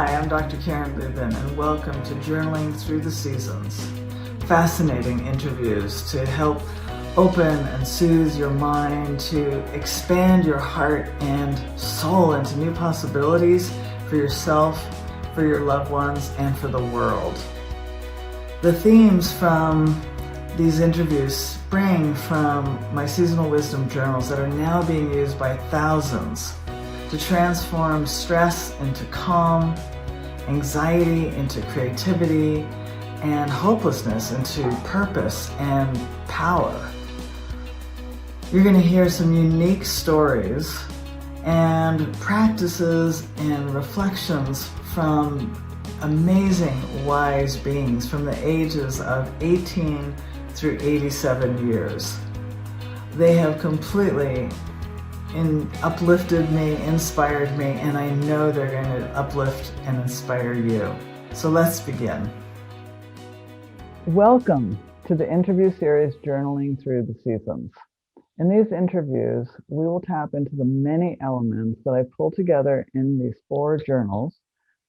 Hi, I'm Dr. Karin Lubin, and welcome to Journaling Through the Seasons. Fascinating interviews to help open and soothe your mind, to expand your heart and soul into new possibilities for yourself, for your loved ones, and for the world. The themes from these interviews spring from my seasonal wisdom journals that are now being used by thousands to transform stress into calm, anxiety into creativity, and hopelessness into purpose and power. You're going to hear some unique stories and practices and reflections from amazing wise beings from the ages of 18 through 87 years. They have completely uplifted me, inspired me, and I know they're going to uplift and inspire you. So let's begin. Welcome to the interview series, Journaling Through the Seasons. In these interviews, we will tap into the many elements that I pull together in these 4 journals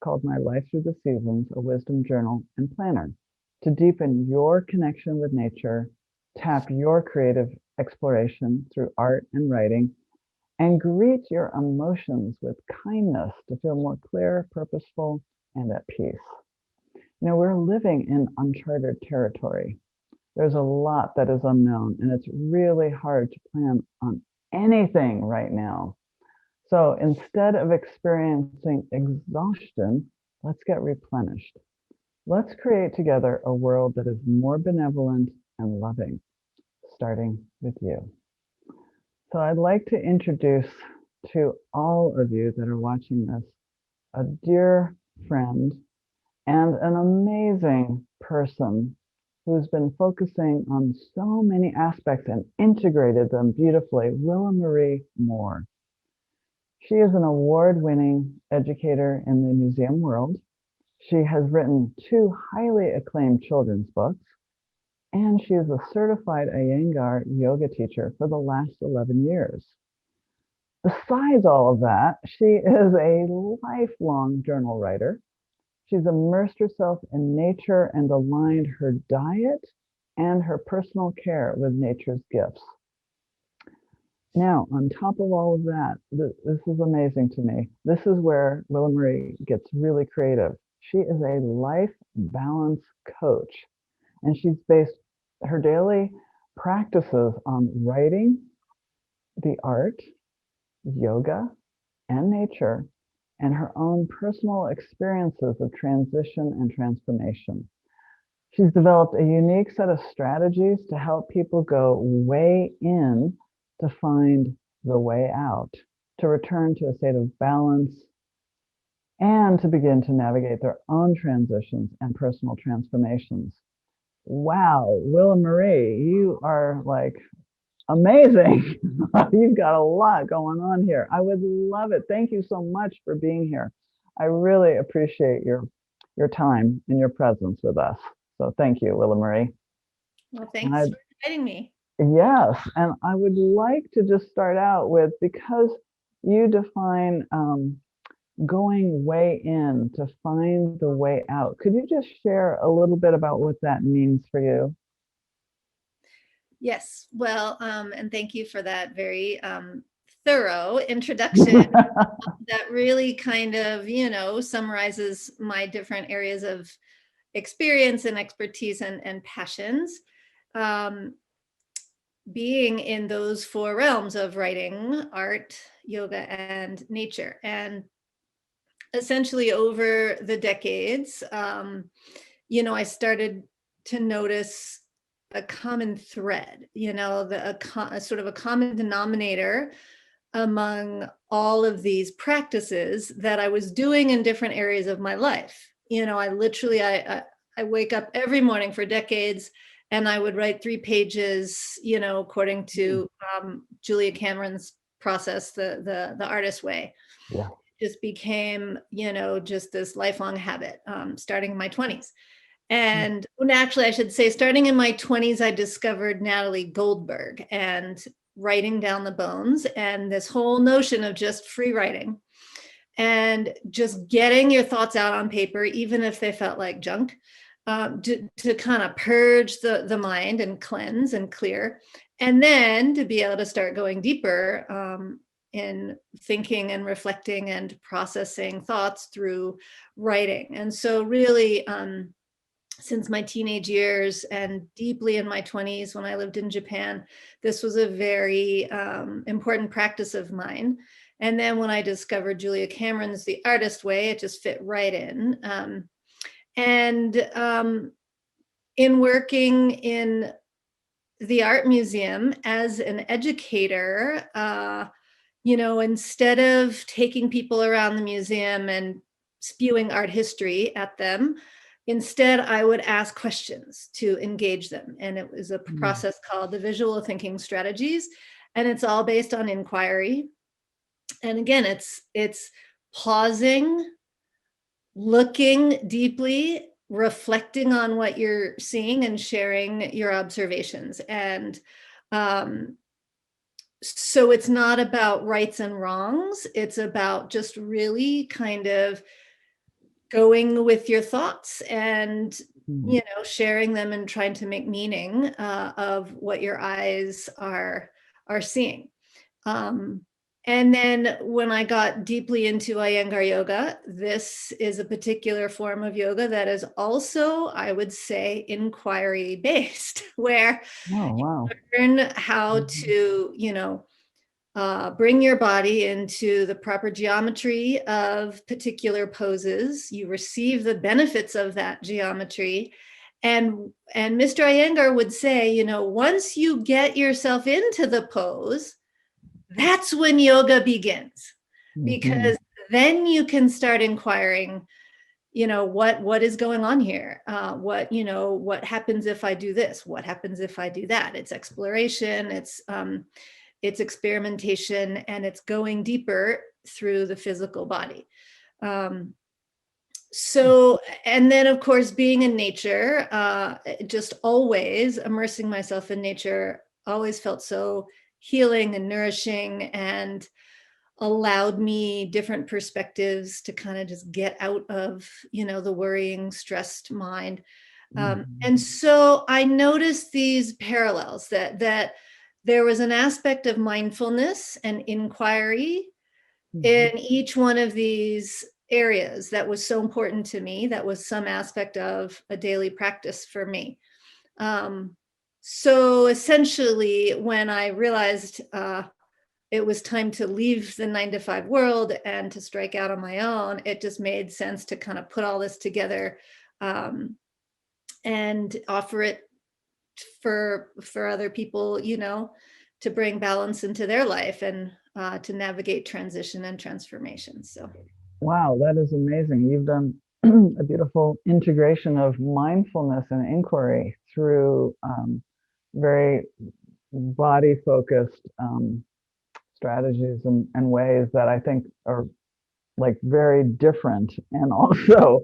called My Life Through the Seasons, a wisdom journal and planner, to deepen your connection with nature, tap your creative exploration through art and writing, and greet your emotions with kindness to feel more clear, purposeful, and at peace. You know, we're living in uncharted territory. There's a lot that is unknown, and it's really hard to plan on anything right now. So instead of experiencing exhaustion, let's get replenished. Let's create together a world that is more benevolent and loving, starting with you. So I'd like to introduce to all of you that are watching this a dear friend and an amazing person who's been focusing on so many aspects and integrated them beautifully, Willamarie Moore. She is an award-winning educator in the museum world. She has written 2 highly acclaimed children's books, and she is a certified Iyengar yoga teacher for the last 11 years. Besides all of that, she is a lifelong journal writer. She's immersed herself in nature and aligned her diet and her personal care with nature's gifts. Now, on top of all of that, this is amazing to me. This is where Willamarie gets really creative. She is a life balance coach, and she's based her daily practices on writing, the art, yoga, and nature, and her own personal experiences of transition and transformation. She's developed a unique set of strategies to help people go way in to find the way out, to return to a state of balance, and to begin to navigate their own transitions and personal transformations. Wow, Willamarie, you are like amazing. You've got a lot going on here. I would love it. Thank you so much for being here. I really appreciate your time and your presence with us. So thank you, Willamarie. Well, thanks for inviting me. Yes, and I would like to just start out with, because you define going way in to find the way out. Could you just share a little bit about what that means for you? Yes, well, and thank you for that very thorough introduction that really kind of, summarizes my different areas of experience and expertise and passions. Being in those 4 realms of writing, art, yoga, and nature. And essentially over the decades, I started to notice a common thread, a sort of a common denominator among all of these practices that I was doing in different areas of my life. I wake up every morning for decades and I would write 3 pages, according to Julia Cameron's process, the artist way. Yeah. Just became, just this lifelong habit, starting in my 20s. And naturally, I should say, starting in my 20s, I discovered Natalie Goldberg and writing down the bones and this whole notion of just free writing. and just getting your thoughts out on paper, even if they felt like junk, to kind of purge the mind and cleanse and clear, and then to be able to start going deeper in thinking and reflecting and processing thoughts through writing. And so really, since my teenage years and deeply in my 20s when I lived in Japan, this was a very important practice of mine. And then when I discovered Julia Cameron's The Artist Way, it just fit right in. In working in the art museum as an educator, instead of taking people around the museum and spewing art history at them, instead I would ask questions to engage them. And it was a process called the visual thinking strategies. And it's all based on inquiry. And again, it's pausing, looking deeply, reflecting on what you're seeing and sharing your observations. And so it's not about rights and wrongs. It's about just really kind of going with your thoughts and, sharing them and trying to make meaning of what your eyes are seeing. And then when I got deeply into Iyengar yoga, this is a particular form of yoga that is also, I would say, inquiry based, where you learn how to, bring your body into the proper geometry of particular poses. You receive the benefits of that geometry. And Mr. Iyengar would say, once you get yourself into the pose, that's when yoga begins, because then you can start inquiring, what is going on here? What happens if I do this? What happens if I do that? It's exploration, it's experimentation, and it's going deeper through the physical body. And then of course, being in nature, just always immersing myself in nature always felt so healing and nourishing, and allowed me different perspectives to kind of just get out of, the worrying, stressed mind. And so I noticed these parallels, that there was an aspect of mindfulness and inquiry in each one of these areas that was so important to me, that was some aspect of a daily practice for me. So essentially, when I realized it was time to leave the 9-to-5 world and to strike out on my own, it just made sense to kind of put all this together and offer it for other people, to bring balance into their life and to navigate transition and transformation. So. Wow, that is amazing. You've done a beautiful integration of mindfulness and inquiry through very body-focused strategies and ways that I think are like very different and also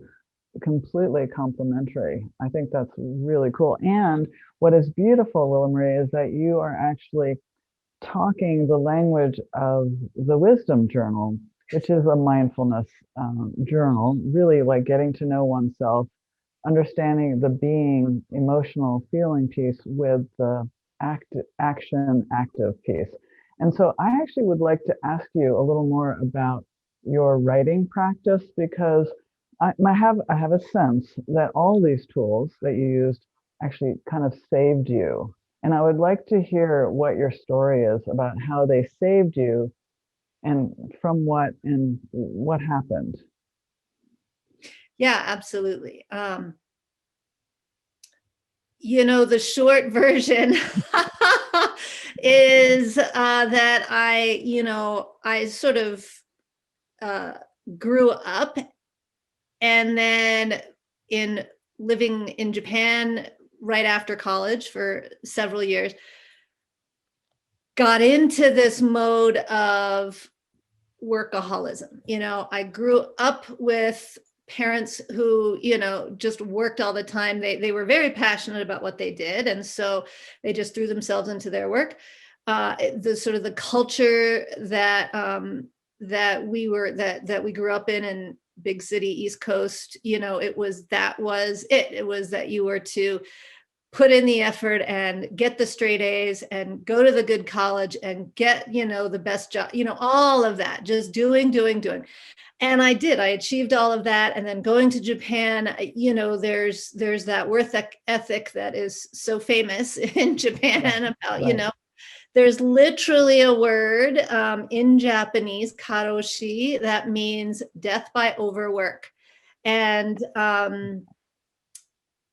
completely complementary. I think that's really cool. And what is beautiful, Willamarie, is that you are actually talking the language of the wisdom journal, which is a mindfulness journal, really like getting to know oneself, understanding the being, emotional, feeling piece with the action, active piece. And so I actually would like to ask you a little more about your writing practice, because I have a sense that all these tools that you used actually kind of saved you. And I would like to hear what your story is about how they saved you and from what and what happened. Yeah, absolutely. The short version is that I sort of grew up, and then in living in Japan right after college for several years, got into this mode of workaholism. I grew up with parents who, just worked all the time. They were very passionate about what they did. And so they just threw themselves into their work. The sort of the culture that that we grew up in big city, East Coast, it was that you were to put in the effort and get the straight A's and go to the good college and get, the best job, all of that, just doing. And I did. I achieved all of that. And then going to Japan, there's that work ethic that is so famous in Japan about, Right. There's literally a word in Japanese, karoshi, that means death by overwork. And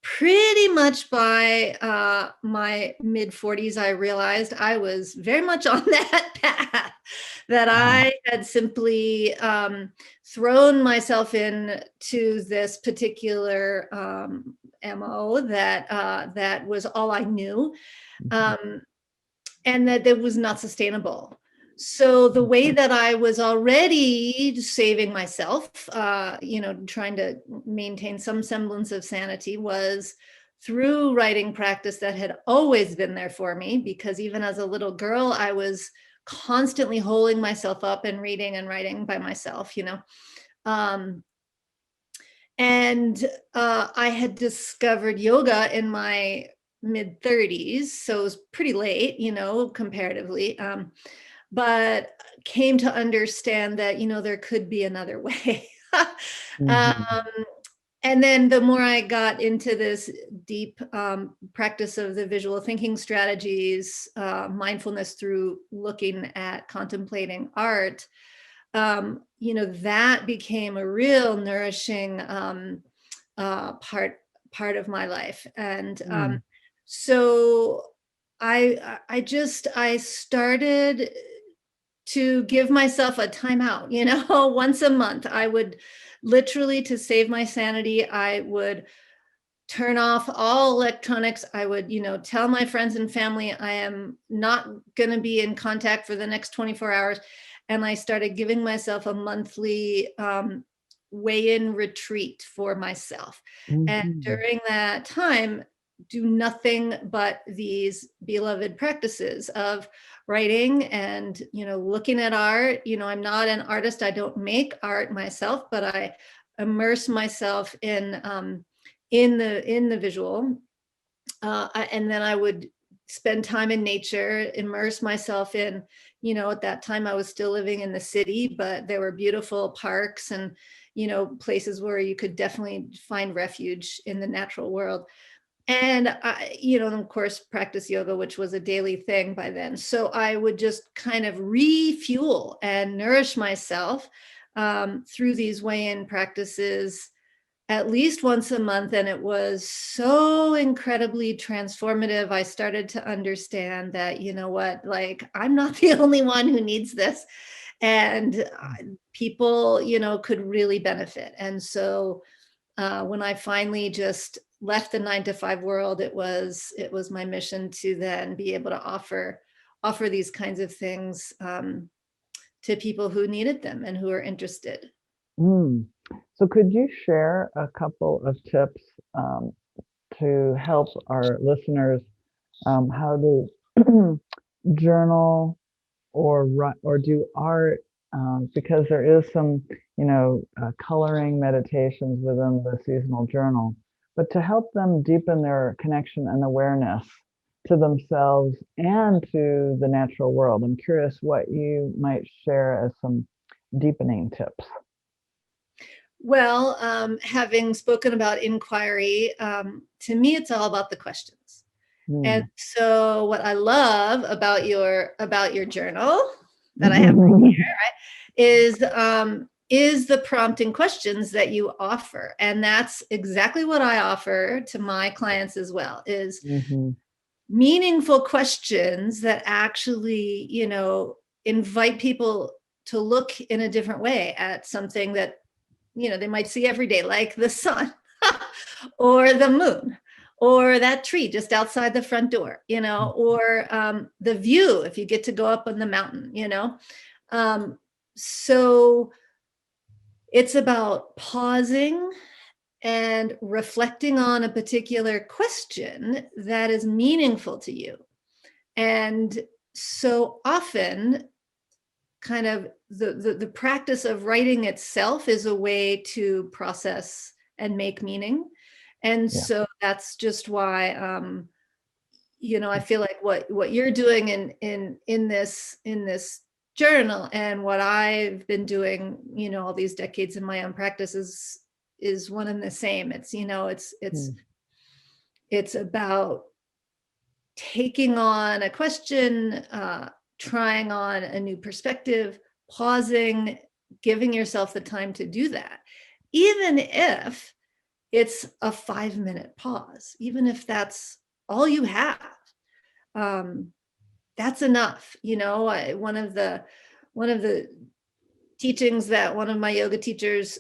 pretty much by my mid 40s, I realized I was very much on that path, that I had simply thrown myself into this particular MO that was all I knew. And that it was not sustainable. So the way that I was already saving myself, trying to maintain some semblance of sanity, was through writing practice that had always been there for me, because even as a little girl, I was constantly holding myself up and reading and writing by myself, and I had discovered yoga in my mid 30s, so it was pretty late, comparatively, but came to understand that, there could be another way. And then the more I got into this deep practice of the visual thinking strategies, mindfulness through looking at contemplating art, that became a real nourishing part of my life. And so I started to give myself a timeout, once a month. I would literally, to save my sanity, I would turn off all electronics. I would, tell my friends and family I am not going to be in contact for the next 24 hours. And I started giving myself a monthly WAYiN retreat for myself. And during that time, do nothing but these beloved practices of writing and, looking at art. I'm not an artist. I don't make art myself, but I immerse myself in the visual. And then I would spend time in nature, immerse myself in, at that time I was still living in the city, but there were beautiful parks and, places where you could definitely find refuge in the natural world. And I, of course, practice yoga, which was a daily thing by then. So I would just kind of refuel and nourish myself through these WAYiN practices at least once a month. And it was so incredibly transformative. I started to understand that, like, I'm not the only one who needs this. And people, could really benefit. And so when I finally just left the 9-to-5 world, it was my mission to then be able to offer these kinds of things to people who needed them and who are interested. So could you share a couple of tips to help our listeners how to journal or do art? Because there is some, coloring meditations within the seasonal journal, but to help them deepen their connection and awareness to themselves and to the natural world. I'm curious what you might share as some deepening tips. Well, having spoken about inquiry, to me, it's all about the questions. And so what I love about your journal that I have right here, right, is the prompting questions that you offer. And that's exactly what I offer to my clients as well, is meaningful questions that actually, invite people to look in a different way at something that, they might see every day, like the sun or the moon or that tree just outside the front door, or the view if you get to go up on the mountain, so it's about pausing and reflecting on a particular question that is meaningful to you. And so often kind of the practice of writing itself is a way to process and make meaning. And Yeah. so that's just why, I feel like what you're doing in this journal and what I've been doing, all these decades in my own practice is one and the same. It's, it's about taking on a question, trying on a new perspective, pausing, giving yourself the time to do that, even if it's a 5-minute pause, even if that's all you have. That's enough. One of the teachings that one of my yoga teachers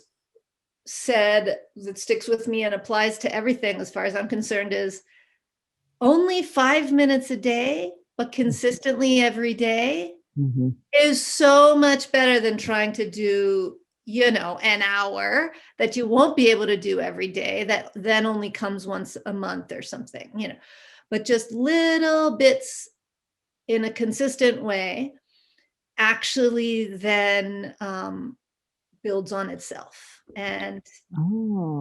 said that sticks with me and applies to everything as far as I'm concerned is only 5 minutes a day, but consistently every day is so much better than trying to do, an hour that you won't be able to do every day, that then only comes once a month or something, but just little bits in a consistent way actually then builds on itself. And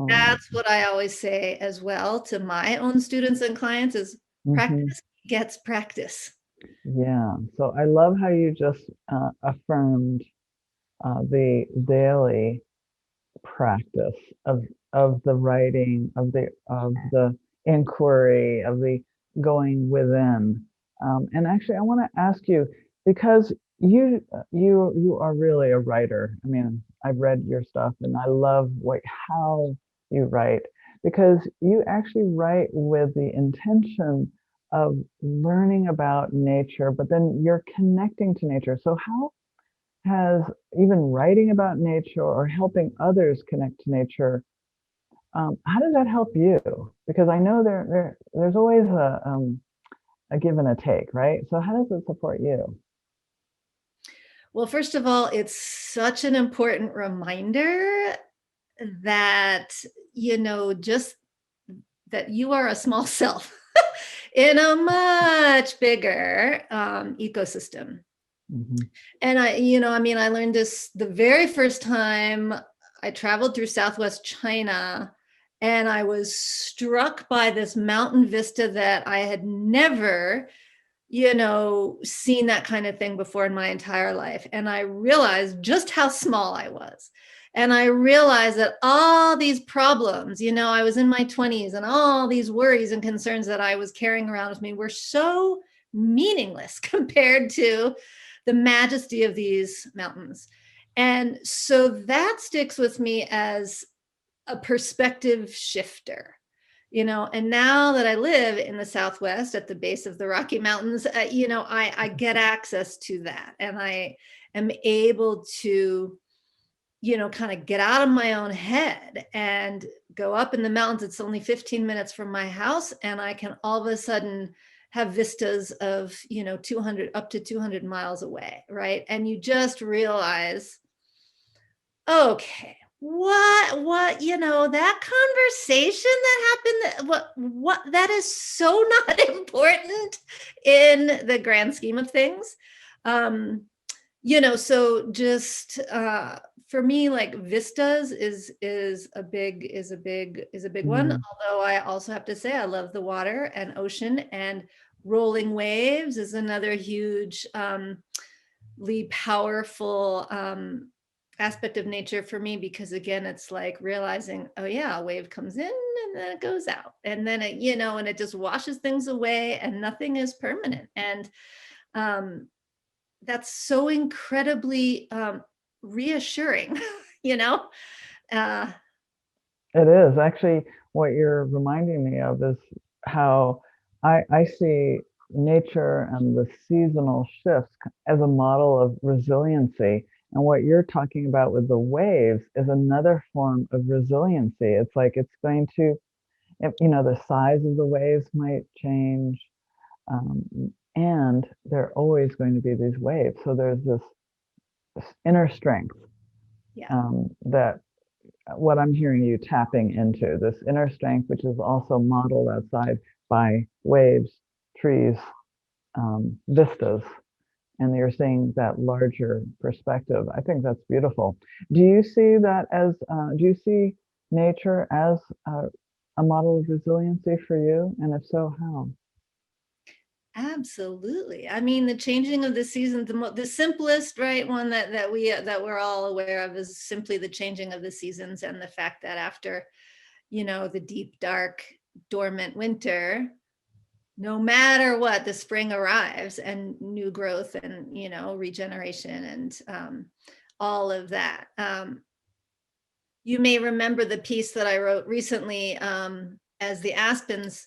that's what I always say as well to my own students and clients is practice gets practice. Yeah. So I love how you just affirmed the daily practice of the writing, of the inquiry, of the going within. And actually, I want to ask you, because you are really a writer. I mean, I've read your stuff and I love how you write, because you actually write with the intention of learning about nature, but then you're connecting to nature. So how has even writing about nature or helping others connect to nature, how does that help you? Because I know there's always a give and a take, right? So how does it support you? Well, first of all, it's such an important reminder that, just that you are a small self in a much bigger ecosystem. And I learned this the very first time I traveled through Southwest China, and I was struck by this mountain vista that I had never, seen that kind of thing before in my entire life. And I realized just how small I was. And I realized that all these problems, I was in my 20s, and all these worries and concerns that I was carrying around with me were so meaningless compared to the majesty of these mountains. And so that sticks with me as a perspective shifter. And now that I live in the Southwest at the base of the Rocky Mountains, I get access to that, and I am able to, kind of get out of my own head and go up in the mountains. It's only 15 minutes from my house, and I can all of a sudden have vistas of, 200 up to 200 miles away, right? And you just realize, okay, that conversation that happened, what that is so not important in the grand scheme of things. So just for me, like vistas is a big one. Although I also have to say I love the water and ocean, and rolling waves is another huge powerful aspect of nature for me, because again, it's like realizing, oh yeah, a wave comes in and then it goes out, and then it, and it just washes things away, and nothing is permanent. And that's so incredibly reassuring, It is actually what you're reminding me of is how I see nature and the seasonal shifts as a model of resiliency. And what you're talking about with the waves is another form of resiliency. It's like it's going to, the size of the waves might change, and there are always going to be these waves. So there's this inner strength that what I'm hearing you tapping into, this inner strength, which is also modeled outside by waves, trees, vistas. and you're seeing that larger perspective. I think that's beautiful. Do you see that as, do you see nature as a model of resiliency for you? And if so, how? Absolutely. I mean, the changing of the seasons, the simplest, right, one that we're all aware of is simply the changing of the seasons, and the fact that after, the deep, dark, dormant winter, no matter what, the spring arrives and new growth and, regeneration and all of that. You may remember the piece that I wrote recently, as the aspens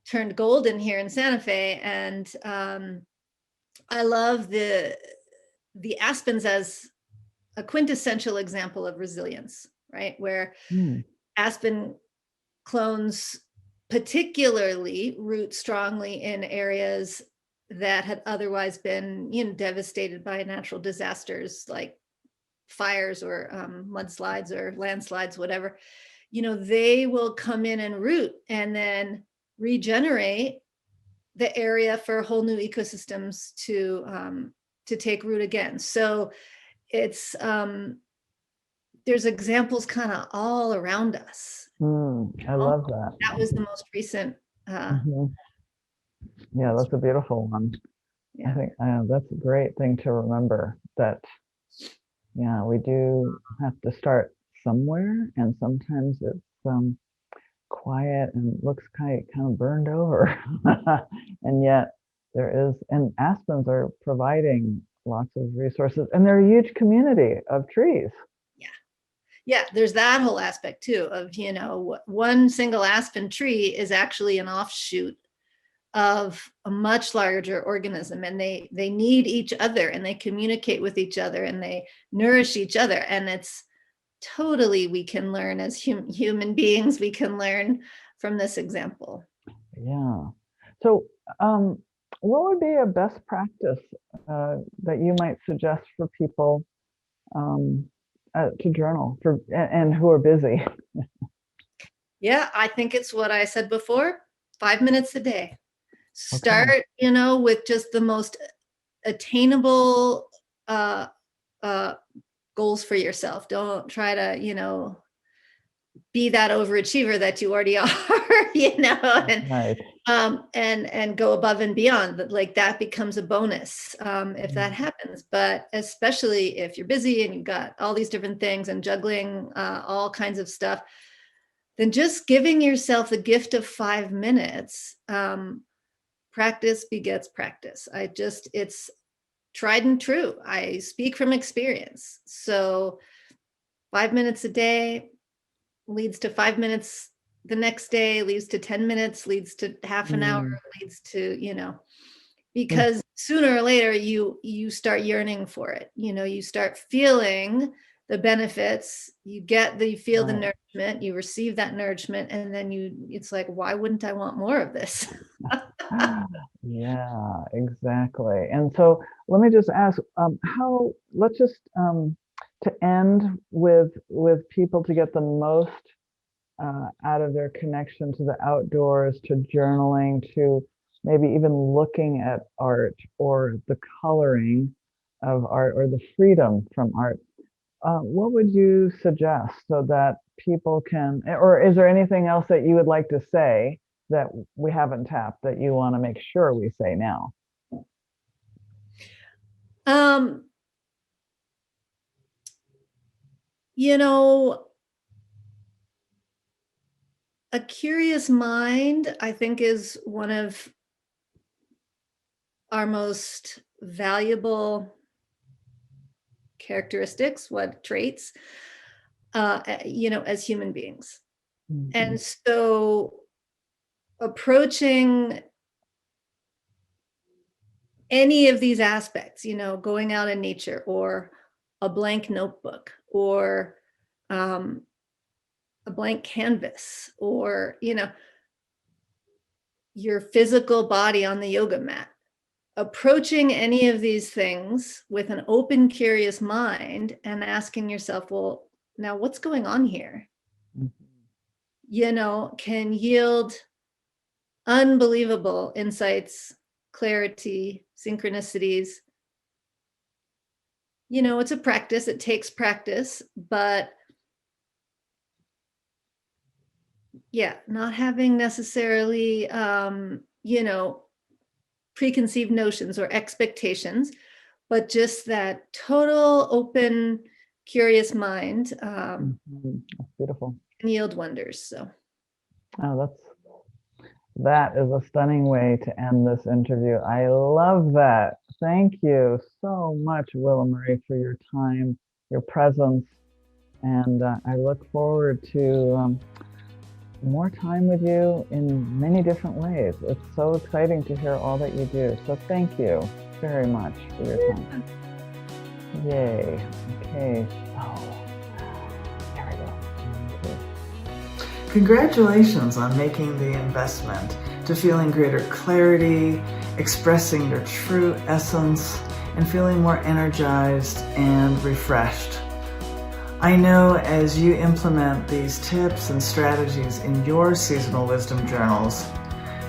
turned golden here in Santa Fe, and I love the aspens as a quintessential example of resilience, right? Where Hmm. aspen clones particularly root strongly in areas that had otherwise been, devastated by natural disasters like fires or mudslides or landslides, whatever. They will come in and root and then regenerate the area for whole new ecosystems to take root again. So it's there's examples kind of all around us. I love that. That was the most recent. Mhm. Yeah, that's a beautiful one. I Yeah. think that's a great thing to remember, that, yeah, we do have to start somewhere, and sometimes it's quiet and looks kind of burned over. And yet there is, and aspens are providing lots of resources, and they're a huge community of trees. Yeah, there's that whole aspect too of, one single aspen tree is actually an offshoot of a much larger organism, and they need each other, and they communicate with each other, and they nourish each other. And it's totally, we can learn as human beings, we can learn from this example. Yeah. So, what would be a best practice that you might suggest for people um, to journal for, and who are busy? Yeah, I think it's what I said before, 5 minutes a day. Okay. Start, with just the most attainable uh, uh, goals for yourself. Don't try to, be that overachiever that you already are, and Right. and go above and beyond. But like, that becomes a bonus if that happens. But especially if you're busy and you've got all these different things and juggling all kinds of stuff, then just giving yourself the gift of 5 minutes. Practice begets practice. It's tried and true. I speak from experience. So 5 minutes a day leads to 5 minutes the next day, leads to 10 minutes, leads to half an hour, Mm. leads to, Mm. because sooner or later you start yearning for it. You start feeling the benefits, you feel the Right. nourishment, you receive that nourishment, and then it's like, why wouldn't I want more of this? Yeah, exactly. And so let me just ask, how, let's just, to end with people to get the most out of their connection to the outdoors, to journaling, to maybe even looking at art or the coloring of art or the freedom from art. What would you suggest so that people can, or is there anything else that you would like to say that we haven't tapped that you want to make sure we say now? um you know a curious mind, I think, is one of our most valuable characteristics, what traits, as human beings. Mhm. And so approaching any of these aspects, going out in nature, or a blank notebook, or um, a blank canvas, or, your physical body on the yoga mat, approaching any of these things with an open, curious mind and asking yourself, well, now what's going on here? Mhm. Can yield unbelievable insights, clarity, synchronicities, you know, it's a practice, it takes practice, but yeah, not having necessarily, you know, preconceived notions or expectations, but just that total open, curious mind That's beautiful. can yield wonders. So, Oh, that is a stunning way to end this interview. I love that. Thank you so much, Willamarie, for your time, your presence, and I look forward to more time with you in many different ways. It's so exciting to hear all that you do. So thank you very much for your time. Yay. Okay, so there we go. Congratulations on making the investment to feeling greater clarity, expressing your true essence, and feeling more energized and refreshed. I know as you implement these tips and strategies in your seasonal wisdom journals,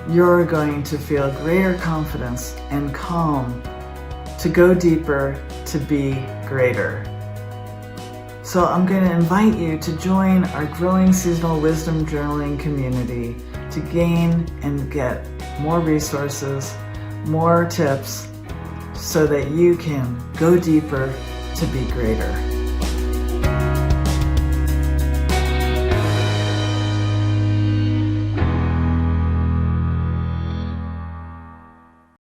you're going to feel greater confidence and calm to go deeper, to be greater. So I'm going to invite you to join our growing seasonal wisdom journaling community to gain and get more resources, more tips, so that you can go deeper to be greater.